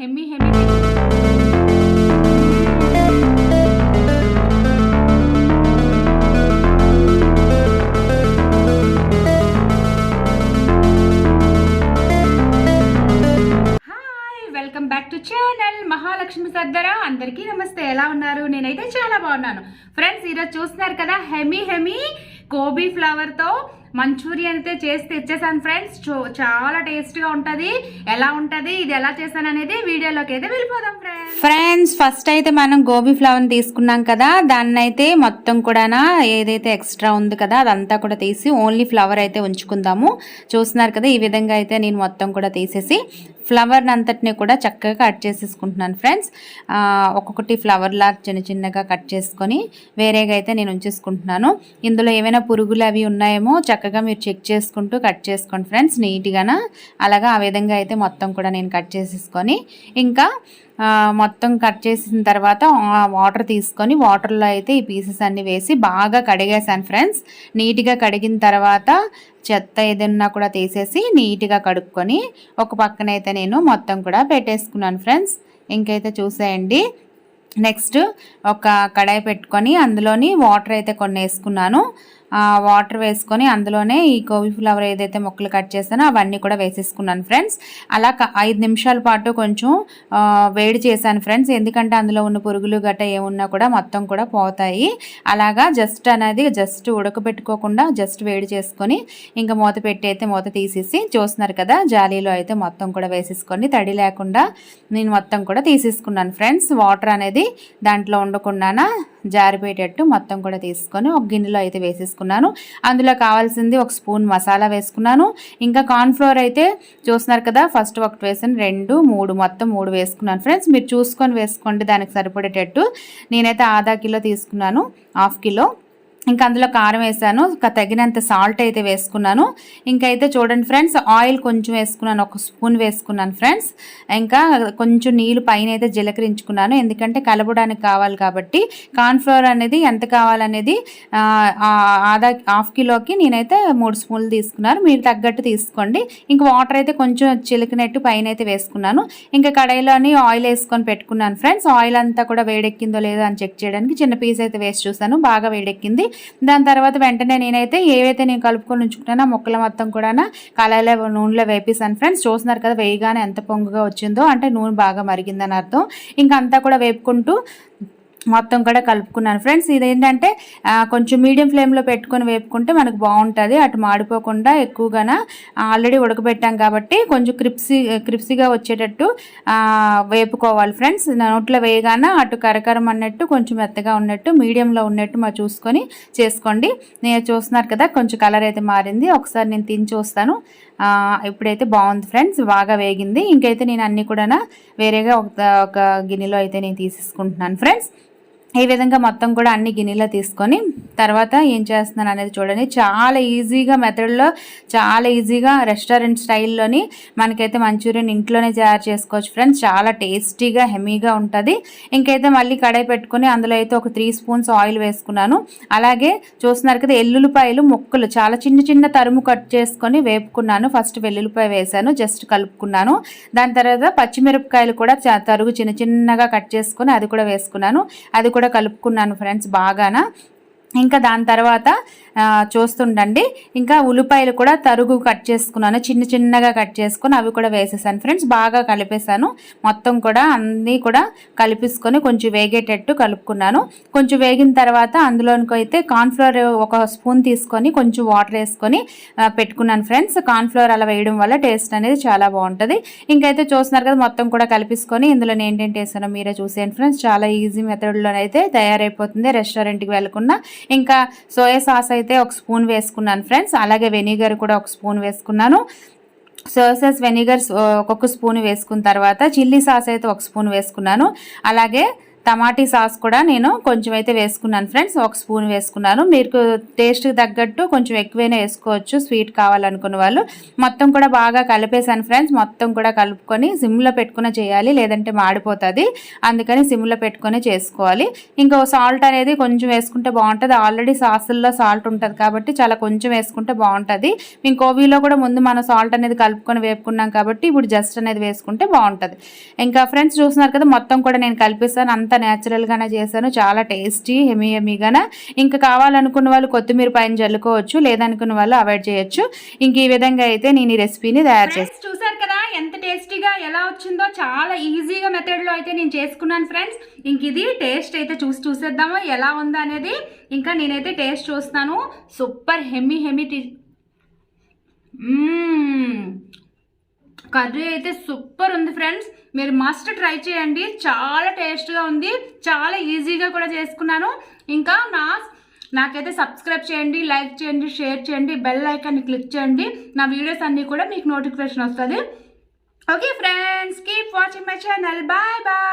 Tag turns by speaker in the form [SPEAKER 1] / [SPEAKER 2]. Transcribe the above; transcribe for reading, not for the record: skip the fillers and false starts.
[SPEAKER 1] హెమ్మీ welcome back to channel Mahalakshmi సర్దర. అందరికీ నమస్తే. ఎలా ఉన్నారు? నేనైతే చాలా బాగున్నాను ఫ్రెండ్స్. ఈరోజు చూస్తున్నారు కదా, హెమీ గోబీ ఫ్లవర్తో మంచూరియన్ అయితే చేసి తెచ్చేసాను ఫ్రెండ్స్. చాలా టేస్ట్గా ఉంటుంది. ఎలా ఉంటుంది, ఇది ఎలా చేశాను అనేది వీడియోలోకి అయితే వెళ్ళిపోదాం ఫ్రెండ్స్. ఫస్ట్ అయితే మనం గోబీ ఫ్లవర్ని తీసుకున్నాం కదా, దాన్ని అయితే మొత్తం కూడా ఏదైతే ఎక్స్ట్రా ఉంది కదా అదంతా కూడా తీసి ఓన్లీ ఫ్లవర్ అయితే ఉంచుకుందాము. చూస్తున్నారు కదా, ఈ విధంగా అయితే నేను మొత్తం కూడా తీసేసి ఫ్లవర్ని అంతటిని కూడా చక్కగా కట్ చేసేసుకుంటున్నాను ఫ్రెండ్స్. ఒక్కొక్కటి ఫ్లవర్లా చిన్నగా కట్ చేసుకొని వేరేగా అయితే నేను ఉంచేసుకుంటున్నాను. ఇందులో ఏమైనా పురుగులు అవి ఉన్నాయేమో చక్కగా మీరు చెక్ చేసుకుంటూ కట్ చేసుకోండి ఫ్రెండ్స్, నీట్గా. అలాగా ఆ విధంగా అయితే మొత్తం కూడా నేను కట్ చేసేసుకొని ఇంకా మొత్తం కట్ చేసిన తర్వాత వాటర్ తీసుకొని వాటర్లో అయితే ఈ పీసెస్ అన్నీ వేసి బాగా కడిగేసాను ఫ్రెండ్స్. నీట్గా కడిగిన తర్వాత చెత్త ఏదన్నా కూడా తీసేసి నీట్గా కడుక్కొని ఒక పక్కనైతే నేను మొత్తం కూడా పెట్టేసుకున్నాను ఫ్రెండ్స్. ఇంకైతే చూసేయండి, నెక్స్ట్ ఒక కడాయి పెట్టుకొని అందులోని వాటర్ అయితే కొన్ని వేసుకున్నాను. వాటర్ వేసుకొని అందులోనే ఈ గోబీ ఫ్లవర్ ఏదైతే ముక్కలు కట్ చేసానో అవన్నీ కూడా వేసేసుకున్నాను ఫ్రెండ్స్. అలా 5 నిమిషాల పాటు కొంచెం వేడి చేశాను ఫ్రెండ్స్, ఎందుకంటే అందులో ఉన్న పురుగులు గట్ట ఏమున్నా కూడా మొత్తం కూడా పోతాయి. అలాగా జస్ట్ ఉడకబెట్టుకోకుండా జస్ట్ వేడి చేసుకొని ఇంకా మూత పెట్టి అయితే మూత తీసేసి చూస్తున్నారు కదా, జాలీలో అయితే మొత్తం కూడా వేసేసుకొని తడి లేకుండా నేను మొత్తం కూడా తీసేసుకున్నాను ఫ్రెండ్స్. వాటర్ అనేది దాంట్లో ఉండకుండా జారిపోయేటట్టు మొత్తం కూడా తీసుకొని ఒక గిన్నెలో అయితే వేసేసుకున్నాను. అందులో కావాల్సింది 1 స్పూన్ మసాలా వేసుకున్నాను. ఇంకా కార్న్ఫ్లోర్ అయితే చూస్తున్నారు కదా, ఫస్ట్ ఒకటి వేసాను, 2, 3 మొత్తం 3 వేసుకున్నాను ఫ్రెండ్స్. మీరు చూసుకొని వేసుకోండి దానికి సరిపడేటట్టు. నేనైతే ½ కిలో తీసుకున్నాను, ½ కిలో. ఇంకా అందులో కారం వేసాను, తగినంత సాల్ట్ అయితే వేసుకున్నాను. ఇంకైతే చూడండి ఫ్రెండ్స్, ఆయిల్ కొంచెం వేసుకున్నాను, 1 స్పూన్ వేసుకున్నాను ఫ్రెండ్స్. ఇంకా కొంచెం నీళ్ళు పైన అయితే జీలకరించుకున్నాను, ఎందుకంటే కలపడానికి కావాలి కాబట్టి. కార్న్ఫ్లోర్ అనేది ఎంత కావాలనేది ½ కిలోకి నేనైతే 3 స్పూన్లు తీసుకున్నాను, మీరు తగ్గట్టు తీసుకోండి. ఇంకా వాటర్ అయితే కొంచెం చిలికినట్టు పైన అయితే వేసుకున్నాను. ఇంకా కడాయిలోని ఆయిల్ వేసుకొని పెట్టుకున్నాను ఫ్రెండ్స్. ఆయిల్ అంతా కూడా వేడెక్కిందో లేదో అని చెక్ చేయడానికి చిన్న పీస్ అయితే వేసి చూసాను, బాగా వేడెక్కింది. దాని తర్వాత వెంటనే నేనైతే ఏవైతే నేను కలుపుకొని ఉంచుకుంటానో ముక్కలు మొత్తం కూడా కళాయిలో నూనెలో వేపేసాను ఫ్రెండ్స్. చూస్తున్నారు కదా, వేయగానే ఎంత పొంగుగా వచ్చిందో, అంటే నూనె బాగా మరిగిందని అర్థం. ఇంకా అంతా కూడా వేపుకుంటూ మొత్తం కూడా కలుపుకున్నాను ఫ్రెండ్స్. ఇదేంటంటే కొంచెం మీడియం ఫ్లేమ్లో పెట్టుకొని వేపుకుంటే మనకు బాగుంటుంది, అటు మాడిపోకుండా. ఎక్కువగా ఆల్రెడీ ఉడకబెట్టాం కాబట్టి కొంచెం క్రిప్సీగా వచ్చేటట్టు వేపుకోవాలి ఫ్రెండ్స్. నోట్లో వేయగానే అటు కరకరం అన్నట్టు కొంచెం మెత్తగా ఉన్నట్టు మీడియంలో ఉన్నట్టు మా చూసుకొని చేసుకోండి. నేను చూస్తున్నారు కదా, కొంచెం కలర్ అయితే మారింది. ఒకసారి నేను తిని చూస్తాను. ఇప్పుడైతే బాగుంది ఫ్రెండ్స్, బాగా వేగింది. ఇంకైతే నేను అన్నీ కూడా వేరేగా ఒక గిన్నెలో అయితే నేను తీసేసుకుంటున్నాను ఫ్రెండ్స్. ఈ విధంగా మొత్తం కూడా అన్ని గిన్నెలో తీసుకొని తర్వాత ఏం చేస్తున్నాను అనేది చూడండి. చాలా ఈజీగా మెథడ్లో, చాలా ఈజీగా రెస్టారెంట్ స్టైల్లోని మనకైతే మంచూరియన్ ఇంట్లోనే తయారు చేసుకోవచ్చు ఫ్రెండ్స్. చాలా టేస్టీగా హెమీగా ఉంటుంది. ఇంకైతే మళ్ళీ కడాయి పెట్టుకొని అందులో అయితే ఒక 3 స్పూన్స్ ఆయిల్ వేసుకున్నాను. అలాగే చూస్తున్నారు కదా, ఎల్లుల్లిపాయలు ముక్కలు చాలా చిన్న తరుము కట్ చేసుకొని వేపుకున్నాను. ఫస్ట్ వెల్లుల్లిపాయ వేసాను, జస్ట్ కలుపుకున్నాను. దాని తర్వాత పచ్చిమిరపకాయలు కూడా తరుగు చిన్నగా కట్ చేసుకొని అది కూడా వేసుకున్నాను, అది కూడా కలుపుకున్నాను ఫ్రెండ్స్ బాగానా. ఇంకా దాని తర్వాత చూస్తుండండి, ఇంకా ఉల్లిపాయలు కూడా తరుగు కట్ చేసుకున్నాను, చిన్నగా కట్ చేసుకొని అవి కూడా వేసేసాను ఫ్రెండ్స్. బాగా కలిపేసాను, మొత్తం కూడా అన్నీ కూడా కలిపేసుకొని కొంచెం వేగేటట్టు కలుపుకున్నాను. కొంచెం వేగిన తర్వాత అందులోనికి అయితే కార్న్ఫ్లోర్ 1 స్పూన్ తీసుకొని కొంచెం వాటర్ వేసుకొని పెట్టుకున్నాను ఫ్రెండ్స్. కార్న్ఫ్లోర్ అలా వేయడం వల్ల టేస్ట్ అనేది చాలా బాగుంటుంది. ఇంకైతే చూస్తున్నారు కదా, మొత్తం కూడా కలిపేసుకొని ఇందులో ఏంటంటే వేసానో మీరే చూసేయండి ఫ్రెండ్స్. చాలా ఈజీ మెథడ్లోనైతే తయారైపోతుంది, రెస్టారెంట్కి వెళ్ళకుండా. ఇంకా సోయా సాస్ అయితే 1 స్పూన్ వేసుకున్నాను ఫ్రెండ్స్. అలాగే వెనిగర్ కూడా 1 స్పూన్ వేసుకున్నాను. సోయా సాస్, వెనిగర్ 1 స్పూన్ వేసుకున్న తర్వాత చిల్లీ సాస్ అయితే 1 స్పూన్ వేసుకున్నాను. అలాగే టమాటీ సాస్ కూడా నేను కొంచెం అయితే వేసుకున్నాను ఫ్రెండ్స్, 1 స్పూన్ వేసుకున్నాను. మీకు టేస్ట్కి తగ్గట్టు కొంచెం ఎక్కువైనా వేసుకోవచ్చు స్వీట్ కావాలనుకున్న వాళ్ళు. మొత్తం కూడా బాగా కలిపేసాను ఫ్రెండ్స్. మొత్తం కూడా కలుపుకొని సిమ్లో పెట్టుకుని చేయాలి, లేదంటే మాడిపోతుంది. అందుకని సిమ్లో పెట్టుకొని చేసుకోవాలి. ఇంకా సాల్ట్ అనేది కొంచెం వేసుకుంటే బాగుంటుంది. ఆల్రెడీ సాసుల్లో సాల్ట్ ఉంటుంది కాబట్టి చాలా కొంచెం వేసుకుంటే బాగుంటుంది. మేము కోబీలో కూడా ముందు మనం సాల్ట్ అనేది కలుపుకొని వేపుకున్నాం కాబట్టి ఇప్పుడు జస్ట్ అనేది వేసుకుంటే బాగుంటుంది. ఇంకా ఫ్రెండ్స్ చూస్తున్నారు కదా, మొత్తం కూడా నేను కలిపిస్తాను. అంత న్యాచురల్గానే చేశాను, చాలా టేస్టీ హెమీగానే. ఇంకా కావాలనుకున్న వాళ్ళు కొత్తిమీర పైన జల్లుకోవచ్చు, లేదనుకున్న వాళ్ళు అవాయిడ్ చేయొచ్చు. ఇంక ఈ విధంగా అయితే నేను ఈ రెసిపీని తయారు చేస్తాను. చూసారు కదా ఎంత టేస్టీగా ఎలా వచ్చిందో, చాలా ఈజీగా మెథడ్లో అయితే నేను చేసుకున్నాను ఫ్రెండ్స్. ఇంక ఇది టేస్ట్ అయితే చూసేద్దాము ఎలా ఉందా అనేది. ఇంకా నేనైతే టేస్ట్ చూస్తాను. సూపర్ హెమీ కర్రీ అయితే సూపర్ ఉంది ఫ్రెండ్స్. మీరు మస్ట్ ట్రై చేయండి, చాలా టేస్ట్గా ఉంది, చాలా ఈజీగా కూడా చేసుకున్నాను. ఇంకా నాకైతే సబ్స్క్రైబ్ చేయండి, లైక్ చేయండి, షేర్ చేయండి, బెల్ ఐకాన్ని క్లిక్ చేయండి. నా వీడియోస్ అన్నీ కూడా మీకు నోటిఫికేషన్ వస్తుంది. Okay friends, keep watching my channel. Bye bye.